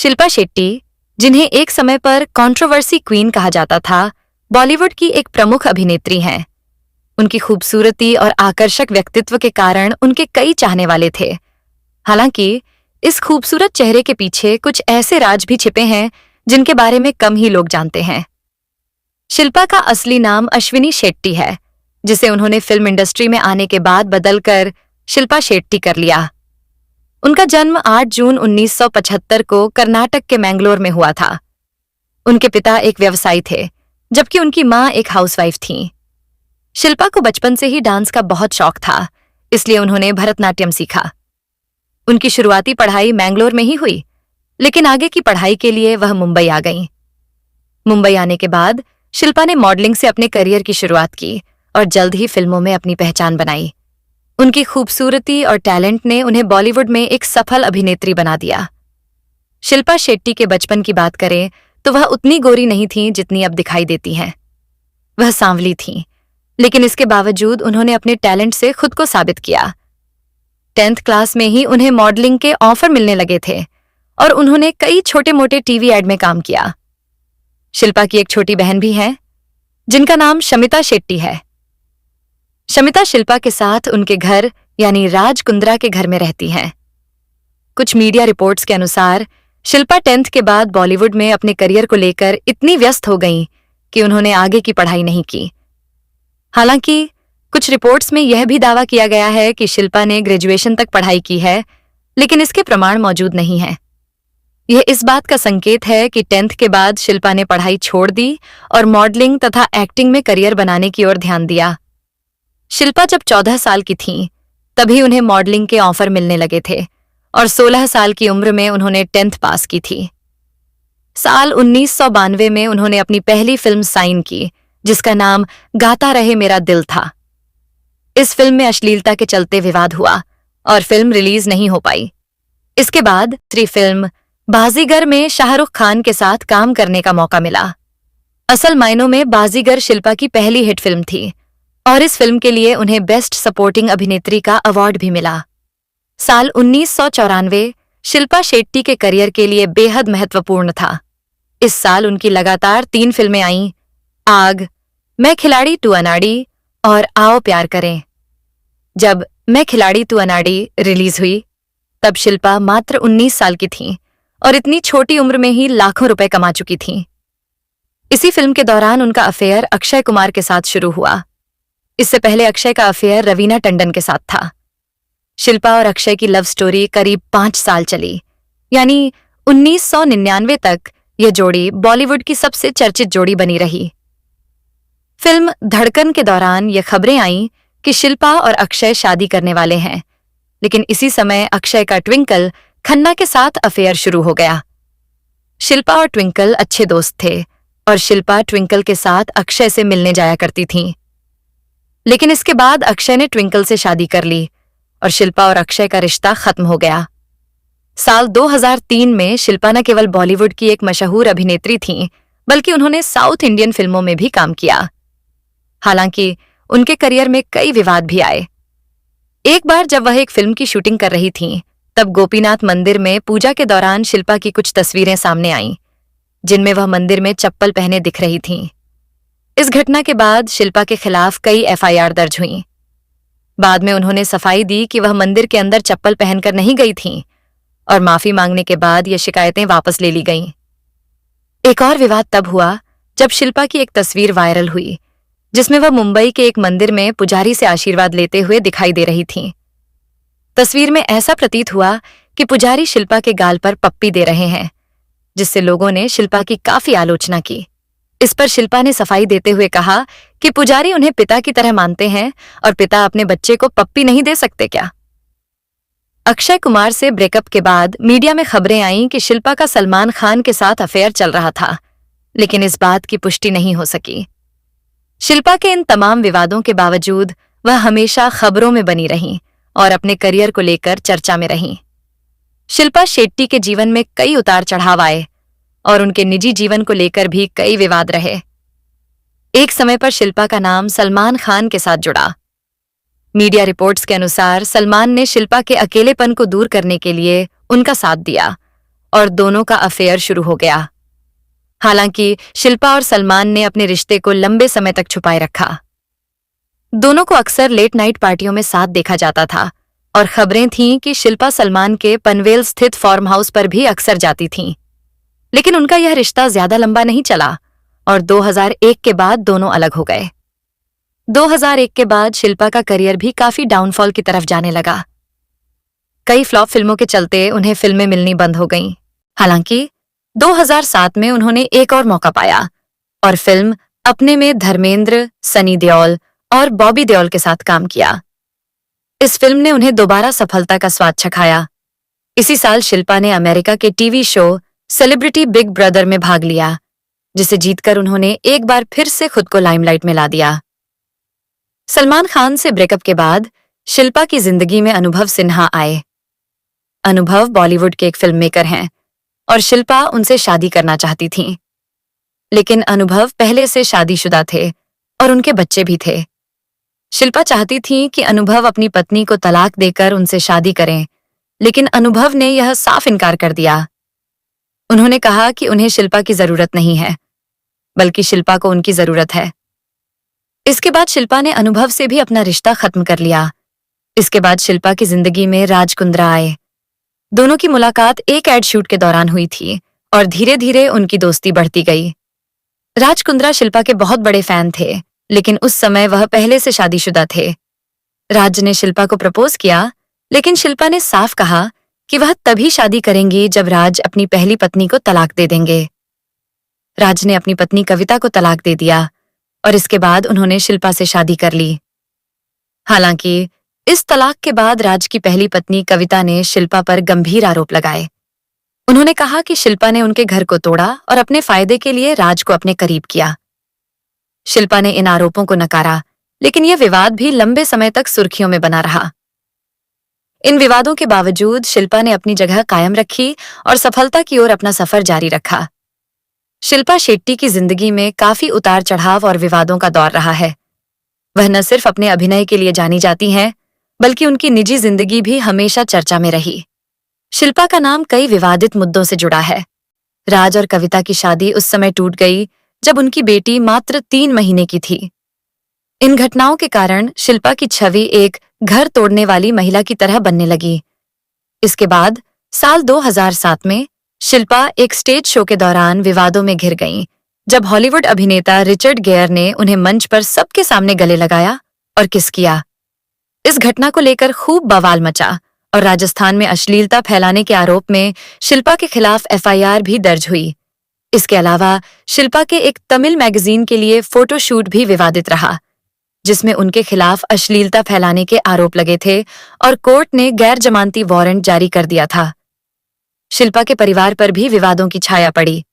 शिल्पा शेट्टी, जिन्हें एक समय पर कंट्रोवर्सी क्वीन कहा जाता था, बॉलीवुड की एक प्रमुख अभिनेत्री हैं। उनकी खूबसूरती और आकर्षक व्यक्तित्व के कारण उनके कई चाहने वाले थे। हालांकि इस खूबसूरत चेहरे के पीछे कुछ ऐसे राज भी छिपे हैं जिनके बारे में कम ही लोग जानते हैं। शिल्पा का असली नाम अश्विनी शेट्टी है, जिसे उन्होंने फिल्म इंडस्ट्री में आने के बाद बदलकर शिल्पा शेट्टी कर लिया। उनका जन्म 8 जून 1975 को कर्नाटक के मैंगलोर में हुआ था। उनके पिता एक व्यवसायी थे, जबकि उनकी मां एक हाउसवाइफ थीं। शिल्पा को बचपन से ही डांस का बहुत शौक था, इसलिए उन्होंने भरतनाट्यम सीखा। उनकी शुरुआती पढ़ाई मैंगलोर में ही हुई, लेकिन आगे की पढ़ाई के लिए वह मुंबई आ गईं। मुंबई आने के बाद शिल्पा ने मॉडलिंग से अपने करियर की शुरुआत की और जल्द ही फिल्मों में अपनी पहचान बनाई। उनकी खूबसूरती और टैलेंट ने उन्हें बॉलीवुड में एक सफल अभिनेत्री बना दिया। शिल्पा शेट्टी के बचपन की बात करें तो वह उतनी गोरी नहीं थीं जितनी अब दिखाई देती हैं। वह सांवली थीं, लेकिन इसके बावजूद उन्होंने अपने टैलेंट से खुद को साबित किया। 10th क्लास में ही उन्हें मॉडलिंग के ऑफर मिलने लगे थे और उन्होंने कई छोटे मोटे टीवी एड में काम किया। शिल्पा की एक छोटी बहन भी है, जिनका नाम शमिता शेट्टी है। शमिता शिल्पा के साथ उनके घर यानी राज कुंद्रा के घर में रहती हैं। कुछ मीडिया रिपोर्ट्स के अनुसार शिल्पा 10th के बाद बॉलीवुड में अपने करियर को लेकर इतनी व्यस्त हो गईं कि उन्होंने आगे की पढ़ाई नहीं की। हालांकि कुछ रिपोर्ट्स में यह भी दावा किया गया है कि शिल्पा ने ग्रेजुएशन तक पढ़ाई की है, लेकिन इसके प्रमाण मौजूद नहीं हैं। यह इस बात का संकेत है कि 10th के बाद शिल्पा ने पढ़ाई छोड़ दी और मॉडलिंग तथा एक्टिंग में करियर बनाने की ओर ध्यान दिया। शिल्पा जब 14 साल की थीं, तभी उन्हें मॉडलिंग के ऑफर मिलने लगे थे और 16 साल की उम्र में उन्होंने 10th पास की थी। साल 1992 में उन्होंने अपनी पहली फिल्म साइन की, जिसका नाम गाता रहे मेरा दिल था। इस फिल्म में अश्लीलता के चलते विवाद हुआ और फिल्म रिलीज नहीं हो पाई। इसके बाद दूसरी फिल्म बाजीगर में शाहरुख खान के साथ काम करने का मौका मिला। असल मायनों में बाजीगर शिल्पा की पहली हिट फिल्म थी और इस फिल्म के लिए उन्हें बेस्ट सपोर्टिंग अभिनेत्री का अवार्ड भी मिला। साल 1994 शिल्पा शेट्टी के करियर के लिए बेहद महत्वपूर्ण था। इस साल उनकी लगातार 3 फिल्में आईं, आग, मैं खिलाड़ी टू अनाड़ी और आओ प्यार करें। जब मैं खिलाड़ी टू अनाड़ी रिलीज हुई, तब शिल्पा मात्र 19 साल की थीं और इतनी छोटी उम्र में ही लाखों रुपए कमा चुकी थीं। इसी फिल्म के दौरान उनका अफेयर अक्षय कुमार के साथ शुरू हुआ। इससे पहले अक्षय का अफेयर रवीना टंडन के साथ था। शिल्पा और अक्षय की लव स्टोरी करीब 5 साल चली, यानी 1999 तक यह जोड़ी बॉलीवुड की सबसे चर्चित जोड़ी बनी रही। फिल्म धड़कन के दौरान ये खबरें आईं कि शिल्पा और अक्षय शादी करने वाले हैं, लेकिन इसी समय अक्षय का ट्विंकल खन्ना के साथ अफेयर शुरू हो गया। शिल्पा और ट्विंकल अच्छे दोस्त थे और शिल्पा ट्विंकल के साथ अक्षय से मिलने जाया करती थीं। लेकिन इसके बाद अक्षय ने ट्विंकल से शादी कर ली और शिल्पा और अक्षय का रिश्ता खत्म हो गया। साल 2003 में शिल्पा न केवल बॉलीवुड की एक मशहूर अभिनेत्री थीं, बल्कि उन्होंने साउथ इंडियन फिल्मों में भी काम किया। हालांकि उनके करियर में कई विवाद भी आए। एक बार जब वह एक फिल्म की शूटिंग कर रही थीं, तब गोपीनाथ मंदिर में पूजा के दौरान शिल्पा की कुछ तस्वीरें सामने आईं, जिनमें वह मंदिर में चप्पल पहने दिख रही थीं। इस घटना के बाद शिल्पा के खिलाफ कई FIR दर्ज हुईं। बाद में उन्होंने सफाई दी कि वह मंदिर के अंदर चप्पल पहनकर नहीं गई थीं और माफी मांगने के बाद ये शिकायतें वापस ले ली गईं। एक और विवाद तब हुआ जब शिल्पा की एक तस्वीर वायरल हुई, जिसमें वह मुंबई के एक मंदिर में पुजारी से आशीर्वाद लेते हुए दिखाई दे रही थीं। तस्वीर में ऐसा प्रतीत हुआ कि पुजारी शिल्पा के गाल पर पप्पी दे रहे हैं, जिससे लोगों ने शिल्पा की काफी आलोचना की। इस पर शिल्पा ने सफाई देते हुए कहा कि पुजारी उन्हें पिता की तरह मानते हैं और पिता अपने बच्चे को पप्पी नहीं दे सकते क्या? अक्षय कुमार से ब्रेकअप के बाद मीडिया में खबरें आईं कि शिल्पा का सलमान खान के साथ अफेयर चल रहा था, लेकिन इस बात की पुष्टि नहीं हो सकी। शिल्पा के इन तमाम विवादों के बावजूद वह हमेशा खबरों में बनी रहीं और अपने करियर को लेकर चर्चा में रहीं। शिल्पा शेट्टी के जीवन में कई उतार चढ़ाव आए और उनके निजी जीवन को लेकर भी कई विवाद रहे। एक समय पर शिल्पा का नाम सलमान खान के साथ जुड़ा। मीडिया रिपोर्ट्स के अनुसार सलमान ने शिल्पा के अकेलेपन को दूर करने के लिए उनका साथ दिया और दोनों का अफेयर शुरू हो गया। हालांकि शिल्पा और सलमान ने अपने रिश्ते को लंबे समय तक छुपाए रखा। दोनों को अक्सर लेट नाइट पार्टियों में साथ देखा जाता था और खबरें थीं कि शिल्पा सलमान के पनवेल स्थित फार्म हाउस पर भी अक्सर जाती थीं। लेकिन उनका यह रिश्ता ज्यादा लंबा नहीं चला और 2001 के बाद दोनों अलग हो गए। 2001 के बाद शिल्पा का करियर भी काफी डाउनफॉल की तरफ जाने लगा। कई फ्लॉप फिल्मों के चलते उन्हें फिल्में मिलनी बंद हो गईं। हालांकि 2007 में उन्होंने एक और मौका पाया और फिल्म अपने में धर्मेंद्र, सनी देओल और बॉबी देओल के साथ काम किया। इस फिल्म ने उन्हें दोबारा सफलता का स्वाद चखाया। इसी साल शिल्पा ने अमेरिका के TV show celebrity big brother में भाग लिया, जिसे जीतकर उन्होंने एक बार फिर से खुद को लाइमलाइट में ला दिया। सलमान खान से ब्रेकअप के बाद शिल्पा की जिंदगी में अनुभव सिन्हा आए। अनुभव बॉलीवुड के एक फिल्म मेकर हैं और शिल्पा उनसे शादी करना चाहती थीं। लेकिन अनुभव पहले से शादीशुदा थे और उनके बच्चे भी थे। शिल्पा चाहती थी कि अनुभव अपनी पत्नी को तलाक देकर उनसे शादी करें, लेकिन अनुभव ने यह साफ इनकार कर दिया। उन्होंने कहा कि उन्हें शिल्पा की जरूरत नहीं है, बल्कि शिल्पा को उनकी जरूरत है। इसके बाद शिल्पा ने अनुभव से भी अपना रिश्ता खत्म कर लिया। इसके बाद शिल्पा की जिंदगी में राज कुंद्रा आए। दोनों की मुलाकात एक एड शूट के दौरान हुई थी और धीरे धीरे उनकी दोस्ती बढ़ती गई। राज कुंद्रा शिल्पा के बहुत बड़े फैन थे, लेकिन उस समय वह पहले से शादीशुदा थे। राज ने शिल्पा को प्रपोज किया, लेकिन शिल्पा ने साफ कहा कि वह तभी शादी करेंगी जब राज अपनी पहली पत्नी को तलाक दे देंगे। राज ने अपनी पत्नी कविता को तलाक दे दिया और इसके बाद उन्होंने शिल्पा से शादी कर ली। हालांकि इस तलाक के बाद राज की पहली पत्नी कविता ने शिल्पा पर गंभीर आरोप लगाए। उन्होंने कहा कि शिल्पा ने उनके घर को तोड़ा और अपने फायदे के लिए राज को अपने करीब किया। शिल्पा ने इन आरोपों को नकारा, लेकिन यह विवाद भी लंबे समय तक सुर्खियों में बना रहा। इन विवादों के बावजूद शिल्पा ने अपनी जगह कायम रखी और सफलता की ओर अपना सफर जारी रखा। शिल्पा शेट्टी की जिंदगी में काफी उतार चढ़ाव और विवादों का दौर रहा है। वह न सिर्फ अपने अभिनय के लिए जानी जाती हैं, बल्कि उनकी निजी जिंदगी भी हमेशा चर्चा में रही। शिल्पा का नाम कई विवादित मुद्दों से जुड़ा है। राज और कविता की शादी उस समय टूट गई जब उनकी बेटी मात्र 3 महीने की थी। इन घटनाओं के कारण शिल्पा की छवि एक घर तोड़ने वाली महिला की तरह बनने लगी। इसके बाद साल 2007 में शिल्पा एक स्टेज शो के दौरान विवादों में घिर गईं, जब हॉलीवुड अभिनेता रिचर्ड गेयर ने उन्हें मंच पर सबके सामने गले लगाया और किस किया। इस घटना को लेकर खूब बवाल मचा और राजस्थान में अश्लीलता फैलाने के आरोप में शिल्पा के खिलाफ एफआईआर भी दर्ज हुई। इसके अलावा शिल्पा के एक तमिल मैगजीन के लिए फोटोशूट भी विवादित रहा, जिसमें उनके खिलाफ अश्लीलता फैलाने के आरोप लगे थे और कोर्ट ने गैर जमानती वारंट जारी कर दिया था। शिल्पा के परिवार पर भी विवादों की छाया पड़ी।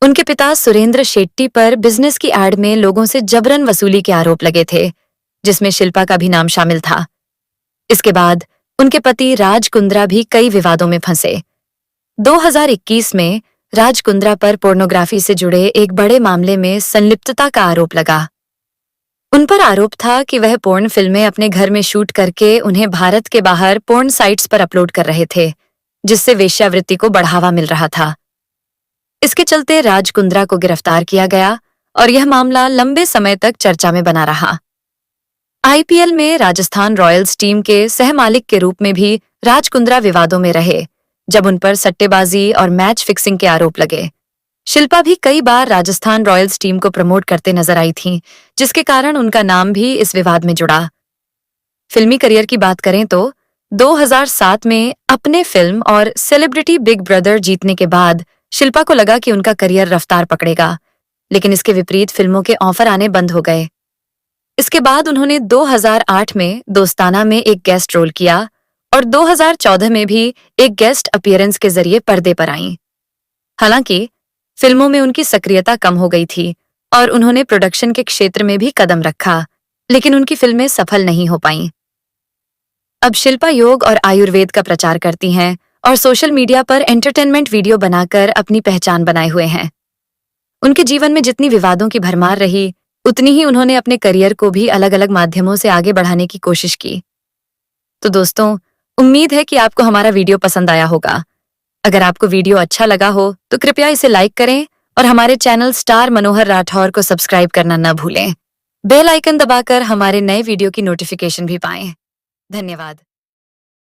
उनके पिता सुरेंद्र शेट्टी पर बिजनेस की आड़ में लोगों से जबरन वसूली के आरोप लगे थे, जिसमें शिल्पा का भी नाम शामिल था। इसके बाद उनके पति राज कुंद्रा भी कई विवादों में फंसे। 2021 में राज कुंद्रा पर पोर्नोग्राफी से जुड़े एक बड़े मामले में संलिप्तता का आरोप लगा। उन पर आरोप था कि वह पोर्न फिल्में अपने घर में शूट करके उन्हें भारत के बाहर पोर्न साइट्स पर अपलोड कर रहे थे, जिससे वेश्यावृत्ति को बढ़ावा मिल रहा था। इसके चलते राज कुंद्रा को गिरफ्तार किया गया और यह मामला लंबे समय तक चर्चा में बना रहा। आईपीएल में राजस्थान रॉयल्स टीम के सहमालिक के रूप में भी राज कुंद्रा विवादों में रहे, जब उन पर सट्टेबाजी और मैच फिक्सिंग के आरोप लगे। शिल्पा भी कई बार राजस्थान रॉयल्स टीम को प्रमोट करते नजर आई थीं, जिसके कारण उनका नाम भी इस विवाद में जुड़ा। फिल्मी करियर की बात करें तो 2007 में अपने फिल्म और सेलिब्रिटी बिग ब्रदर जीतने के बाद शिल्पा को लगा कि उनका करियर रफ्तार पकड़ेगा, लेकिन इसके विपरीत फिल्मों के ऑफर आने बंद हो गए। इसके बाद उन्होंने 2008 में दोस्ताना में एक गेस्ट रोल किया और 2014 में भी एक गेस्ट अपीयरेंस के जरिए पर्दे पर आईं। हालांकि फिल्मों में उनकी सक्रियता कम हो गई थी और उन्होंने प्रोडक्शन के क्षेत्र में भी कदम रखा, लेकिन उनकी फिल्में सफल नहीं हो पाईं। अब शिल्पा योग और आयुर्वेद का प्रचार करती हैं और सोशल मीडिया पर एंटरटेनमेंट वीडियो बनाकर अपनी पहचान बनाए हुए हैं। उनके जीवन में जितनी विवादों की भरमार रही, उतनी ही उन्होंने अपने करियर को भी अलग अलग माध्यमों से आगे बढ़ाने की कोशिश की। तो दोस्तों, उम्मीद है कि आपको हमारा वीडियो पसंद आया होगा। अगर आपको वीडियो अच्छा लगा हो तो कृपया इसे लाइक करें और हमारे चैनल स्टार मनोहर राठौर को सब्सक्राइब करना न भूलें। बेल आइकन दबाकर हमारे नए वीडियो की नोटिफिकेशन भी पाएं। धन्यवाद।